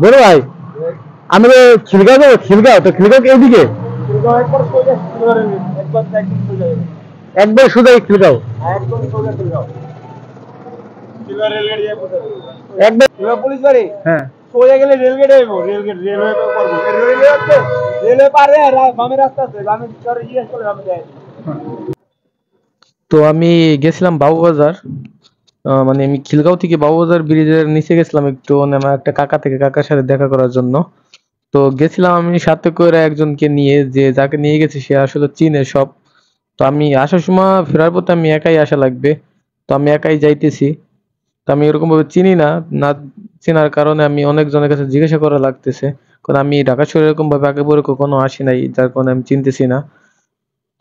বড় ভাই, আমি তো খিলগাঁও যাবো। খিলগাঁও তো, খিলগাঁও এইদিকে একবার সোজা খিলগাঁও। একবার পুলিশ বাড়ি, হ্যাঁ সোজা গেলে রেলগেট হইব। রেলগেট, রেলওয়ে করবো। রেলওয়ে আছে, রেলওয়ে পারে আর বামে রাস্তা আছে, বামে জিজ্ঞেস করলে বামে যায়। তো আমি গেছিলাম বাবুবাজার। মানে আমি খিলগাঁও থেকে বাবুবাজার ব্রিজের নিচে গেছিলাম একটু, মানে আমার একটা কাকার সাথে দেখা করার জন্য। তো গেছিলাম আমি সাথে করে একজনকে নিয়ে, যে যাকে নিয়ে গেছি সে আসলে চিনে সব। তো আমি আসার সময়, ফেরার পথে আমি একাই আসা লাগবে। তো আমি একাই যাইতেছি। তো আমি এরকম ভাবে চিনি না, না চেনার কারণে আমি অনেকজনের কাছে জিজ্ঞাসা করা লাগতেছে। কারণ আমি ঢাকা শহরে এরকম ভাবে আগে পরে কখনো আসি নাই, যার কারণে আমি চিনতেছি না।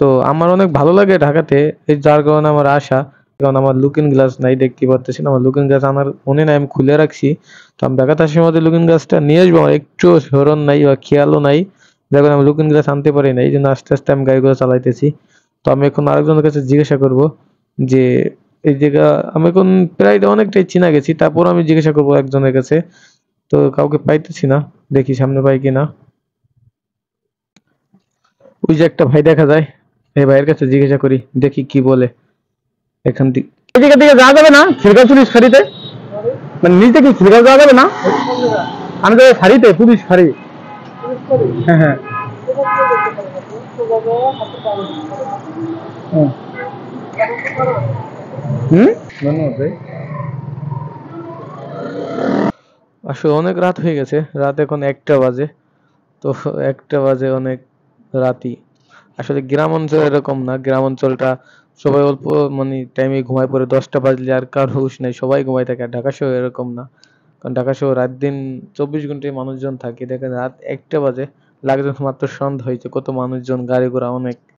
তো আমার অনেক ভালো লাগে ঢাকাতে, এই যার কারণে আমার আশা। কারণ আমার লুকিং গ্লাস নাই, দেখতে পারতেছি না। আমার লুকিং গ্লাস আনার মনে নাই, আমি খুলে রাখছি। তো আমি ঢাকাতে আসার মধ্যে লুকিং গ্লাসটা নিয়ে আসবো, আমার একটু স্মরণ নাই বা খেয়ালও নাই, যার কারণে আমি লুকিং গ্লাস আনতে পারি না। এই জন্য আস্তে আস্তে আমি গাড়িগুলো চালাইতেছি। তো আমি এখন আরেকজনের কাছে জিজ্ঞাসা করব যে এই জায়গা, আমি এখন প্রায় অনেকটাই চিনা গেছি, তারপর আমি জিজ্ঞাসা করবো একজনের কাছে। তো কাউকে পাইতেছি না, দেখি সামনে পাই কিনা। ওই যে একটা ভাই দেখা যায়, এই ভাইয়ের কাছে জিজ্ঞাসা করি, দেখি কি বলে। এখান থেকে এই জায়গা থেকে যাওয়া যাবে না খিলগাঁও পুলিশ ফাঁড়িতে? মানে নিচে কি খিলগাঁও যাওয়া যাবে না? আমি তো ফাঁড়িতে, পুলিশ ফাঁড়ি। হ্যাঁ হ্যাঁ। হুম। হুম? ধন্যবাদ ভাই। আসলে অনেক রাত হয়ে গেছে, রাত এখন 1টা বাজে। তো 1টা বাজে অনেক রাতই। আসলে গ্রাম অঞ্চল এরকম না, গ্রাম অঞ্চলটা সবাই অল্প মানে টাইমে ঘুমায় পড়ে, 10টা বাজলে আর কার হুঁশ নাই, সবাই ঘুমায় থাকে। আর ঢাকা শহর এরকম না, কারণ ঢাকা শহর রাত দিন 24 ঘন্টায় মানুষজন থাকে। দেখেন রাত 1টা বাজে, লাগে যখন মাত্র সন্ধ্যা হয়েছে, কত মানুষজন, গাড়ি ঘোড়া অনেক।